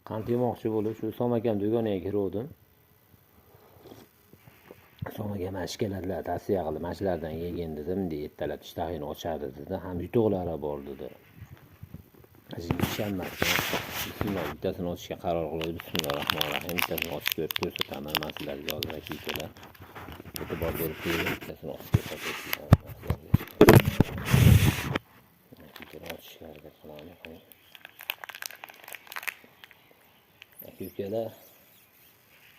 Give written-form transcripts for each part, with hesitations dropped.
qand yemoqchi bo'lib shu Somakam do'koniga kiruvdim. Somakam mana shu keladilar, tavsiya qildi. Mana shulardan yegin dedim, ertalab ishtahini ochadi dedi. Ham yutuqlari bor dedi. Ishonmasdim. Bismillah, bittasini ochishga qaror qildim. Bismillahirrohmanirrohim. Bittasini ochib ko'rsataman. Men sizlarga hozir akalar. E'tibor berib ko'ring. Bittasini ochib ko'rsataman. Ochishga harakat qilaman. Aka-ukalar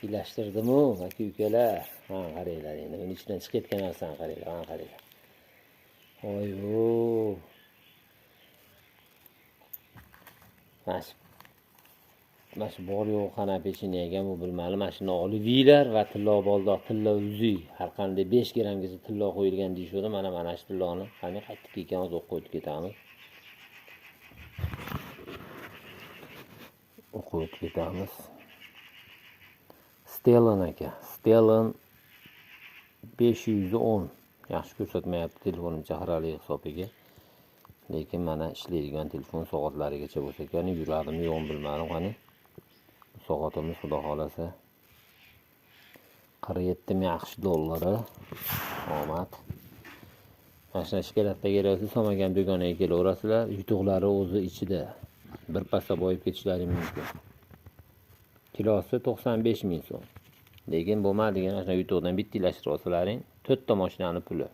ilashtirdim-u, aka-ukalar. Ha, qaranglar endi. Uning ichidan chiqayotgan narsani qaranglar, mana qaranglar. Voy-vo. Mana shu bor yo'q qana pechene ekan bu bilmali. Mana shuni olibinglar va tilla boldoq, tilla uzi, har qanday 5 grammgacha tilla qo'yilgan deyshodi. Mana shu tilloni qani qaytib ketganmiz, o'qib qo'yib ketamiz. O'qib ketamiz. Stellan aka. Stellan 510. Yaxshi ko'rsatmayapti telefonimcha xirali hisobiga. Lekin mana ishlaydigan telefon soatlarigacha bo'lsa kerak. Yuradimi yo'q bilmadim qani. Soatimiz xudo xolasa 47 ming AQSh dollari. Omad. Mana shu shikolatda kelasiz, Somakam do'koniga kelaverasizlar. Yutuqlari o'zi ichida. Bir pasda boyib ketishlari mumkin. Kilosi 95 ming so'm. Lekin bo'lmaydigan ana shu yutuqdan bitta ilashtirib olsalaring, 4 ta mashinani puli.